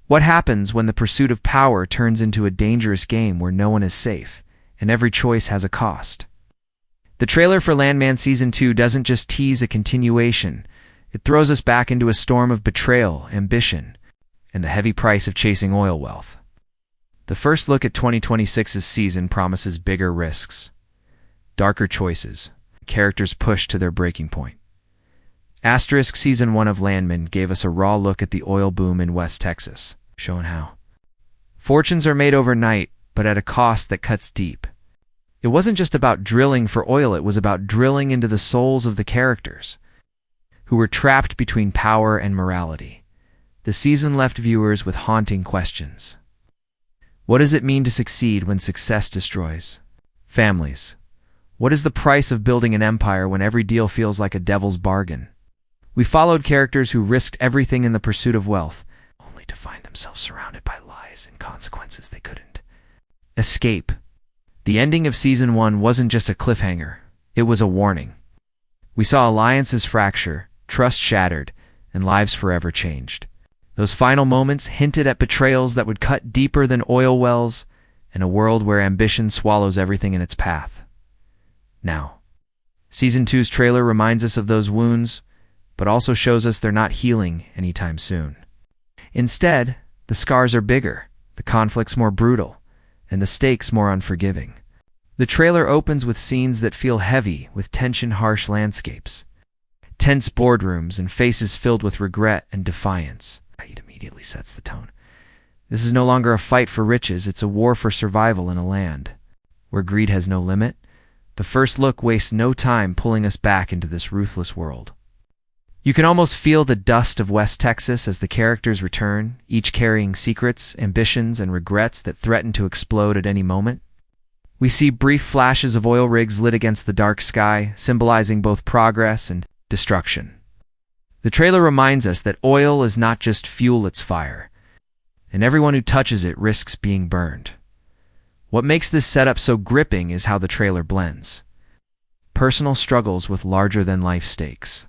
What happens when the pursuit of power turns into a dangerous game where no one is safe, and every choice has a cost? The trailer for Landman Season 2 doesn't just tease a continuation, it throws us back into a storm of betrayal, ambition, and the heavy price of chasing oil wealth. The first look at 2026's season promises bigger risks, darker choices, characters pushed to their breaking point. Asterisk Season 1 of Landman gave us a raw look at the oil boom in West Texas, showing how fortunes are made overnight, but at a cost that cuts deep. It wasn't just about drilling for oil, it was about drilling into the souls of the characters, who were trapped between power and morality. The season left viewers with haunting questions. What does it mean to succeed when success destroys families? What is the price of building an empire when every deal feels like a devil's bargain? We followed characters who risked everything in the pursuit of wealth, only to find themselves surrounded by lies and consequences they couldn't escape. The ending of Season 1 wasn't just a cliffhanger, it was a warning. We saw alliances fracture, trust shattered, and lives forever changed. Those final moments hinted at betrayals that would cut deeper than oil wells, and a world where ambition swallows everything in its path. Now, Season 2's trailer reminds us of those wounds, but also shows us they're not healing anytime soon. Instead, the scars are bigger, the conflicts more brutal, and the stakes more unforgiving. The trailer opens with scenes that feel heavy, with tension, harsh landscapes, tense boardrooms, and faces filled with regret and defiance. It immediately sets the tone. This is no longer a fight for riches, it's a war for survival in a land where greed has no limit. The first look wastes no time pulling us back into this ruthless world. You can almost feel the dust of West Texas as the characters return, each carrying secrets, ambitions, and regrets that threaten to explode at any moment. We see brief flashes of oil rigs lit against the dark sky, symbolizing both progress and destruction. The trailer reminds us that oil is not just fuel, it's fire, and everyone who touches it risks being burned. What makes this setup so gripping is how the trailer blends personal struggles with larger-than-life stakes.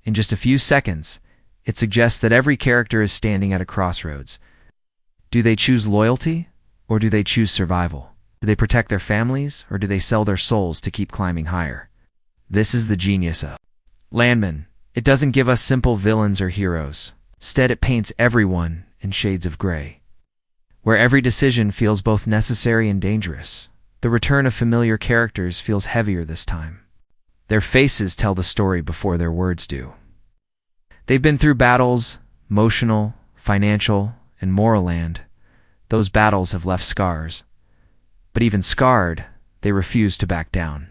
In just a few seconds, it suggests that every character is standing at a crossroads. Do they choose loyalty, or do they choose survival? Do they protect their families, or do they sell their souls to keep climbing higher? This is the genius of Landman. It doesn't give us simple villains or heroes. Instead, it paints everyone in shades of gray, where every decision feels both necessary and dangerous. The return of familiar characters feels heavier this time. Their faces tell the story before their words do. They've been through battles, emotional, financial, and moral land. Those battles have left scars. But even scarred, they refuse to back down.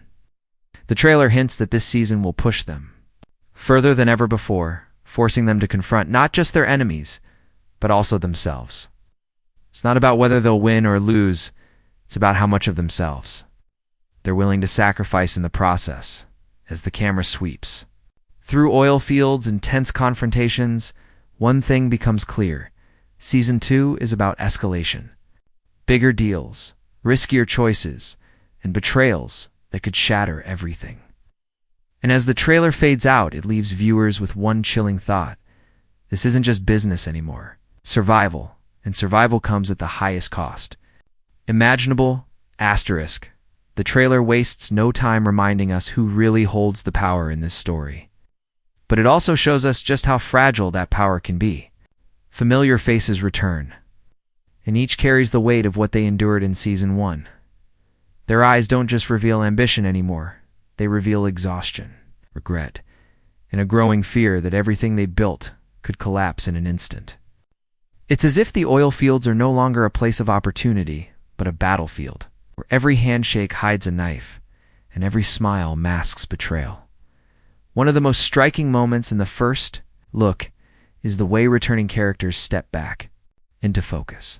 The trailer hints that this season will push them further than ever before, forcing them to confront not just their enemies, but also themselves. It's not about whether they'll win or lose, it's about how much of themselves they're willing to sacrifice in the process. As the camera sweeps through oil fields and tense confrontations, one thing becomes clear. Season 2 is about escalation. Bigger deals, riskier choices, and betrayals that could shatter everything. And as the trailer fades out, it leaves viewers with one chilling thought. This isn't just business anymore. Survival, and survival comes at the highest cost imaginable. Asterisk. The trailer wastes no time reminding us who really holds the power in this story. But it also shows us just how fragile that power can be. Familiar faces return, and each carries the weight of what they endured in Season 1. Their eyes don't just reveal ambition anymore, they reveal exhaustion, regret, and a growing fear that everything they built could collapse in an instant. It's as if the oil fields are no longer a place of opportunity, but a battlefield, where every handshake hides a knife, and every smile masks betrayal. One of the most striking moments in the first look is the way returning characters step back into focus.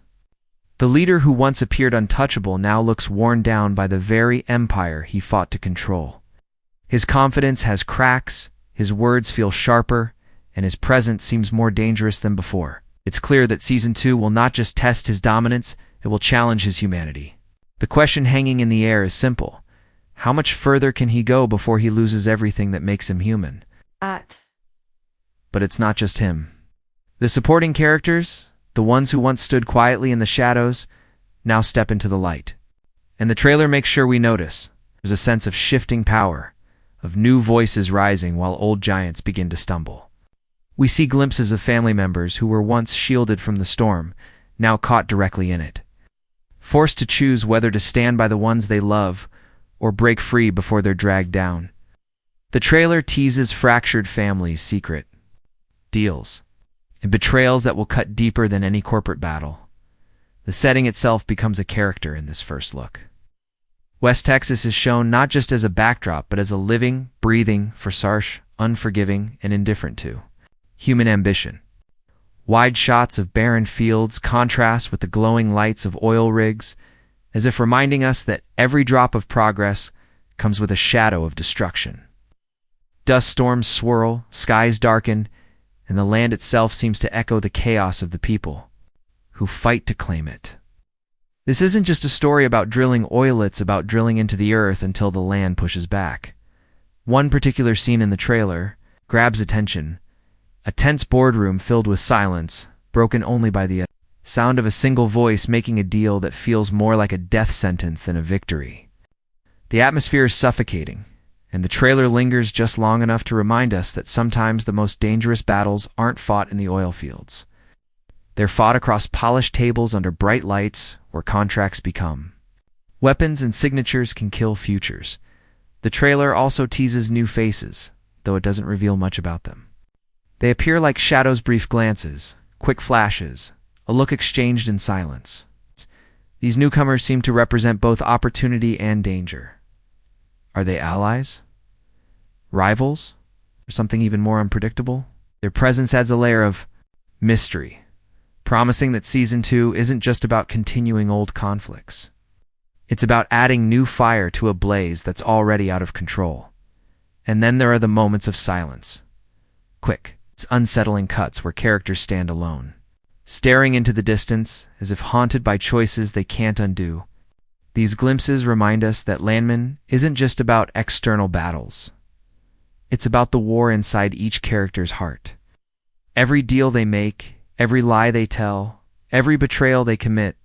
The leader who once appeared untouchable now looks worn down by the very empire he fought to control. His confidence has cracks, his words feel sharper, and his presence seems more dangerous than before. It's clear that Season 2 will not just test his dominance, it will challenge his humanity. The question hanging in the air is simple. How much further can he go before he loses everything that makes him human? But it's not just him. The supporting characters, The ones who once stood quietly in the shadows now step into the light. And the trailer makes sure we notice. There's a sense of shifting power, of new voices rising while old giants begin to stumble. We see glimpses of family members who were once shielded from the storm, now caught directly in it, forced to choose whether to stand by the ones they love or break free before they're dragged down. The trailer teases fractured families' secret deals and betrayals that will cut deeper than any corporate battle. The setting itself becomes a character in this first look. West Texas is shown not just as a backdrop, but as a living, breathing, harsh, unforgiving, and indifferent to human ambition. Wide shots of barren fields contrast with the glowing lights of oil rigs, as if reminding us that every drop of progress comes with a shadow of destruction. Dust storms swirl, skies darken, and the land itself seems to echo the chaos of the people who fight to claim it. This isn't just a story about drilling oil, it's about drilling into the earth until the land pushes back. One particular scene in the trailer grabs attention. A tense boardroom filled with silence, broken only by the sound of a single voice making a deal that feels more like a death sentence than a victory. The atmosphere is suffocating, and the trailer lingers just long enough to remind us that sometimes the most dangerous battles aren't fought in the oil fields. They're fought across polished tables under bright lights where contracts become weapons and signatures can kill futures. The trailer also teases new faces, though it doesn't reveal much about them. They appear like shadows, brief glances, quick flashes, a look exchanged in silence. These newcomers seem to represent both opportunity and danger. Are they allies? Rivals? Or something even more unpredictable? Their presence adds a layer of mystery, promising that Season 2 isn't just about continuing old conflicts. It's about adding new fire to a blaze that's already out of control. And then there are the moments of silence. Quick, unsettling cuts where characters stand alone, staring into the distance as if haunted by choices they can't undo. These glimpses remind us that Landman isn't just about external battles. It's about the war inside each character's heart. Every deal they make, every lie they tell, every betrayal they commit,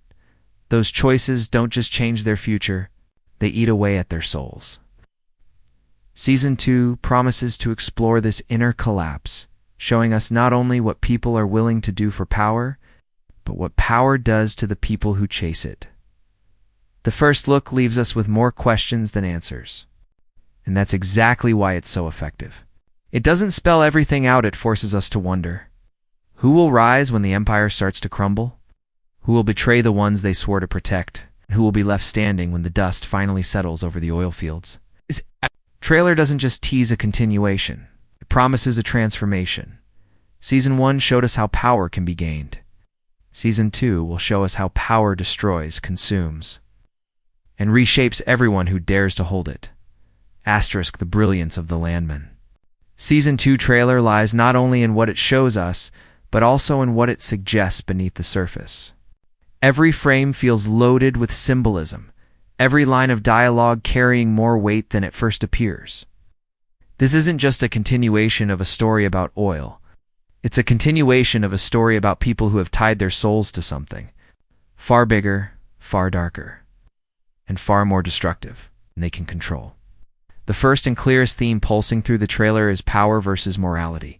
those choices don't just change their future, they eat away at their souls. Season 2 promises to explore this inner collapse, showing us not only what people are willing to do for power, but what power does to the people who chase it. The first look leaves us with more questions than answers. And that's exactly why it's so effective. It doesn't spell everything out, it forces us to wonder. Who will rise when the empire starts to crumble? Who will betray the ones they swore to protect? And who will be left standing when the dust finally settles over the oil fields? This trailer doesn't just tease a continuation. It promises a transformation. Season 1 showed us how power can be gained. Season 2 will show us how power destroys, consumes, and reshapes everyone who dares to hold it. Asterisk the brilliance of the Landman. Season 2 trailer lies not only in what it shows us, but also in what it suggests beneath the surface. Every frame feels loaded with symbolism, every line of dialogue carrying more weight than it first appears. This isn't just a continuation of a story about oil. It's a continuation of a story about people who have tied their souls to something far bigger, far darker, and far more destructive than they can control. The first and clearest theme pulsing through the trailer is power versus morality.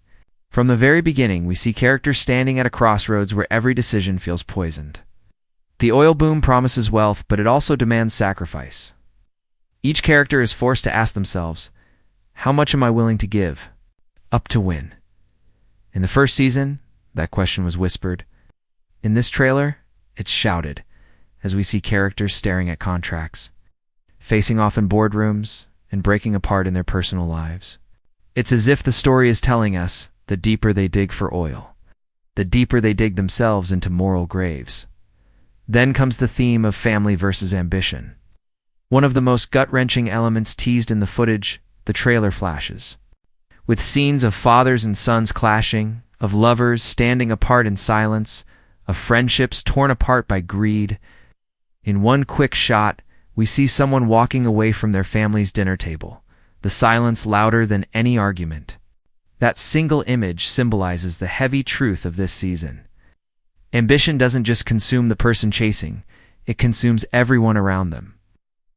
From the very beginning, we see characters standing at a crossroads where every decision feels poisoned. The oil boom promises wealth, but it also demands sacrifice. Each character is forced to ask themselves, how much am I willing to give up to win? In the first season, that question was whispered. In this trailer, it's shouted, as we see characters staring at contracts, facing off in boardrooms, and breaking apart in their personal lives. It's as if the story is telling us, the deeper they dig for oil, the deeper they dig themselves into moral graves. Then comes the theme of family versus ambition. One of the most gut-wrenching elements teased in the footage, the trailer flashes. With scenes of fathers and sons clashing, of lovers standing apart in silence, of friendships torn apart by greed. In one quick shot, we see someone walking away from their family's dinner table, the silence louder than any argument. That single image symbolizes the heavy truth of this season. Ambition doesn't just consume the person chasing, it consumes everyone around them.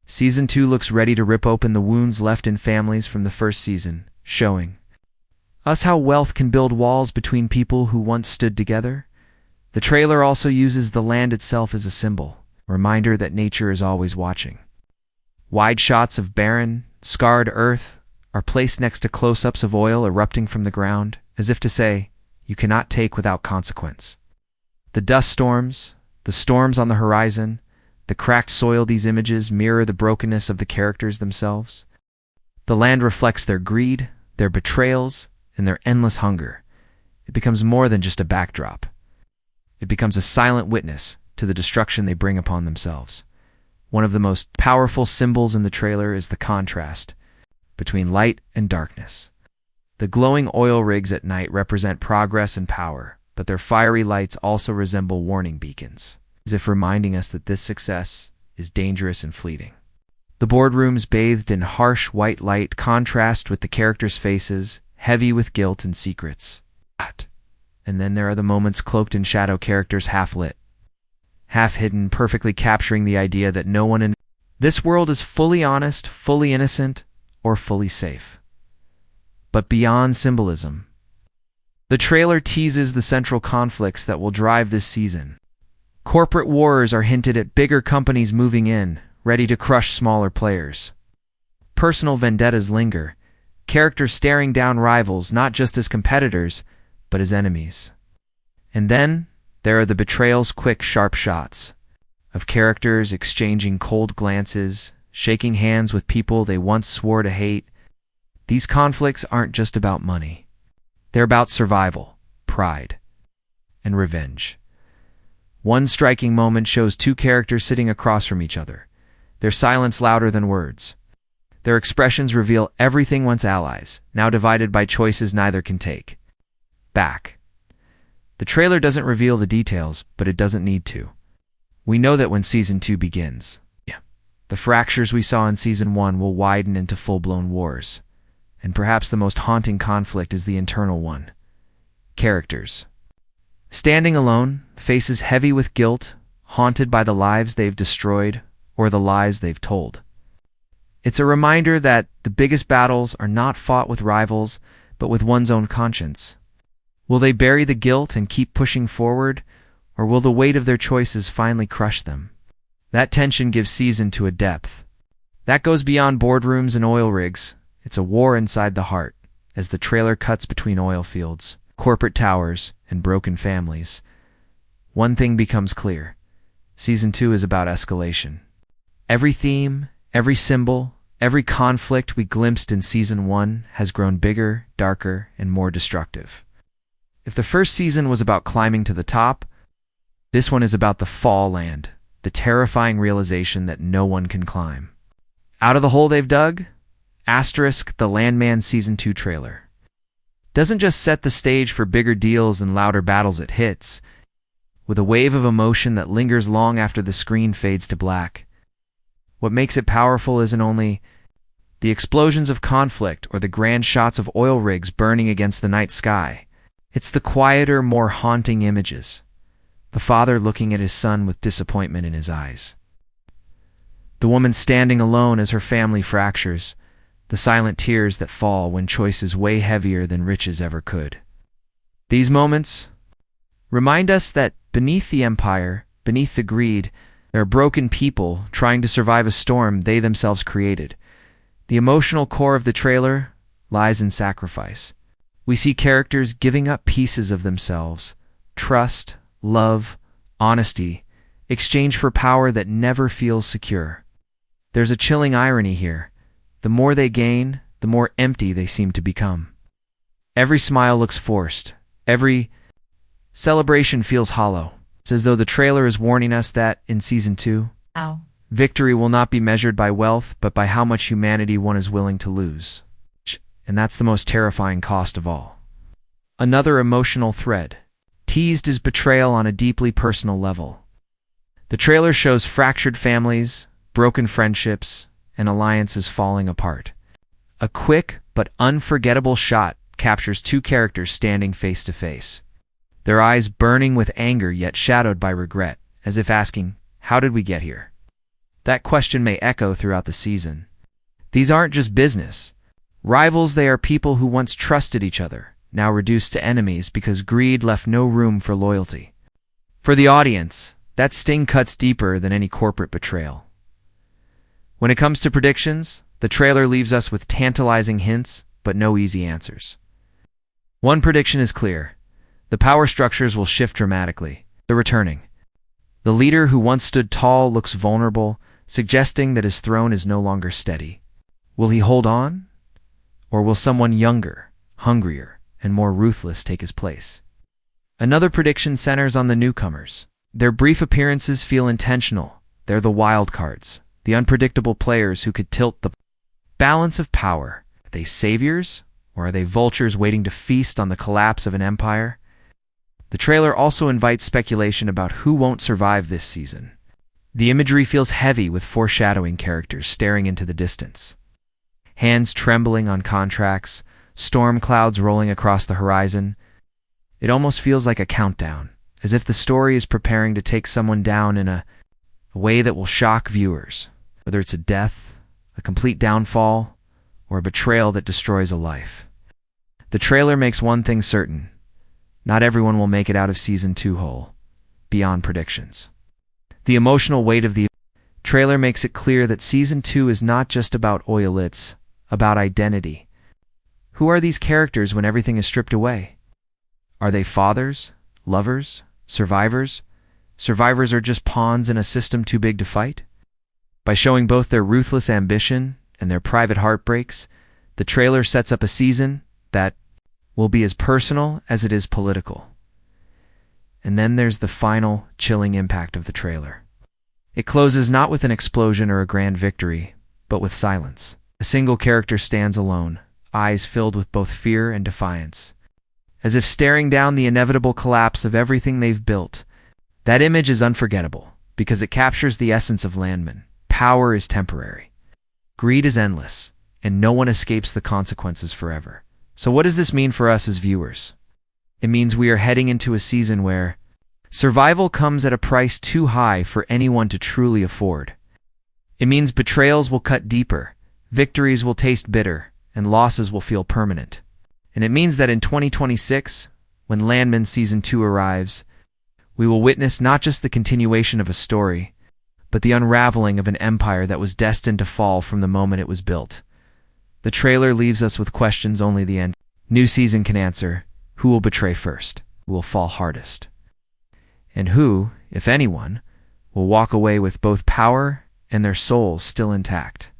Season 2 looks ready to rip open the wounds left in families from the first season, showing us how wealth can build walls between people who once stood together. The trailer also uses the land itself as a symbol, a reminder that nature is always watching. Wide shots of barren, scarred earth are placed next to close-ups of oil erupting from the ground, as if to say, you cannot take without consequence. The dust storms, the storms on the horizon, the cracked soil, these images mirror the brokenness of the characters themselves. The land reflects their greed, their betrayals, and their endless hunger. It becomes more than just a backdrop. It becomes a silent witness to the destruction they bring upon themselves. One of the most powerful symbols in the trailer is the contrast between light and darkness. The glowing oil rigs at night represent progress and power, but their fiery lights also resemble warning beacons, as if reminding us that this success is dangerous and fleeting. The boardrooms bathed in harsh white light contrast with the characters' faces, heavy with guilt and secrets. And then there are the moments cloaked in shadow, characters half-lit, half-hidden, perfectly capturing the idea that no one in this world is fully honest, fully innocent, or fully safe. But beyond symbolism, the trailer teases the central conflicts that will drive this season. Corporate wars are hinted at, bigger companies moving in, ready to crush smaller players. Personal vendettas linger, characters staring down rivals not just as competitors, but as enemies. And then there are the betrayals, quick, sharp shots of characters exchanging cold glances, shaking hands with people they once swore to hate. These conflicts aren't just about money. They're about survival, pride, and revenge. One striking moment shows two characters sitting across from each other, their silence louder than words. Their expressions reveal everything, once allies, now divided by choices neither can take back. The trailer doesn't reveal the details, but it doesn't need to. We know that when Season 2 begins, the fractures we saw in Season 1 will widen into full-blown wars. And perhaps the most haunting conflict is the internal one. Characters standing alone, faces heavy with guilt, haunted by the lives they've destroyed or the lies they've told. It's a reminder that the biggest battles are not fought with rivals, but with one's own conscience. Will they bury the guilt and keep pushing forward, or will the weight of their choices finally crush them? That tension gives Season 2 a depth. That goes beyond boardrooms and oil rigs. It's a war inside the heart, as the trailer cuts between oil fields, corporate towers, and broken families. One thing becomes clear. Season 2 is about escalation. Every theme, every symbol, every conflict we glimpsed in Season 1 has grown bigger, darker, and more destructive. If the first season was about climbing to the top, this one is about the fall land, the terrifying realization that no one can climb. Out of the hole they've dug? Asterisk, the Landman Season 2 trailer doesn't just set the stage for bigger deals and louder battles, it hits with a wave of emotion that lingers long after the screen fades to black. What makes it powerful isn't only the explosions of conflict or the grand shots of oil rigs burning against the night sky. It's the quieter, more haunting images. The father looking at his son with disappointment in his eyes. The woman standing alone as her family fractures. The silent tears that fall when choices weigh heavier than riches ever could. These moments remind us that beneath the empire, beneath the greed, there are broken people trying to survive a storm they themselves created. The emotional core of the trailer lies in sacrifice. We see characters giving up pieces of themselves, trust, love, honesty, exchange for power that never feels secure. There's a chilling irony here. The more they gain, the more empty they seem to become. Every smile looks forced. Every celebration feels hollow. It's as though the trailer is warning us that, in Season 2, victory will not be measured by wealth, but by how much humanity one is willing to lose. And that's the most terrifying cost of all. Another emotional thread teased is betrayal on a deeply personal level. The trailer shows fractured families, broken friendships, and alliances falling apart. A quick but unforgettable shot captures two characters standing face to face. their eyes burning with anger yet shadowed by regret, as if asking, "How did we get here?" That question may echo throughout the season. These aren't just business. Rivals, they are people who once trusted each other, now reduced to enemies because greed left no room for loyalty. For the audience, that sting cuts deeper than any corporate betrayal. When it comes to predictions, the trailer leaves us with tantalizing hints, but no easy answers. One prediction is clear. The power structures will shift dramatically. They're returning. The leader who once stood tall looks vulnerable, suggesting that his throne is no longer steady. Will he hold on? Or will someone younger, hungrier, and more ruthless take his place? Another prediction centers on the newcomers. Their brief appearances feel intentional. They're the wild cards, the unpredictable players who could tilt the balance of power. Are they saviors, or are they vultures waiting to feast on the collapse of an empire? The trailer also invites speculation about who won't survive this season. The imagery feels heavy with foreshadowing characters staring into the distance. Hands trembling on contracts, storm clouds rolling across the horizon. It almost feels like a countdown, as if the story is preparing to take someone down in a way that will shock viewers, whether it's a death, a complete downfall, or a betrayal that destroys a life. The trailer makes one thing certain. Not everyone will make it out of Season 2 whole, beyond predictions. The emotional weight of the trailer makes it clear that Season 2 is not just about oil, it's about identity. Who are these characters when everything is stripped away? Are they fathers, lovers, survivors? Survivors are just pawns in a system too big to fight? By showing both their ruthless ambition and their private heartbreaks, the trailer sets up a season that will be as personal as it is political. And then there's the final, chilling impact of the trailer. It closes not with an explosion or a grand victory, but with silence. A single character stands alone, eyes filled with both fear and defiance, as if staring down the inevitable collapse of everything they've built. That image is unforgettable, because it captures the essence of Landman. Power is temporary. Greed is endless, and no one escapes the consequences forever. So what does this mean for us as viewers? It means we are heading into a season where survival comes at a price too high for anyone to truly afford. It means betrayals will cut deeper, victories will taste bitter, and losses will feel permanent. And it means that in 2026, when Landman Season 2 arrives, we will witness not just the continuation of a story, but the unraveling of an empire that was destined to fall from the moment it was built. The trailer leaves us with questions only the new season can answer. Who will betray first? Who will fall hardest? And who, if anyone, will walk away with both power and their souls still intact?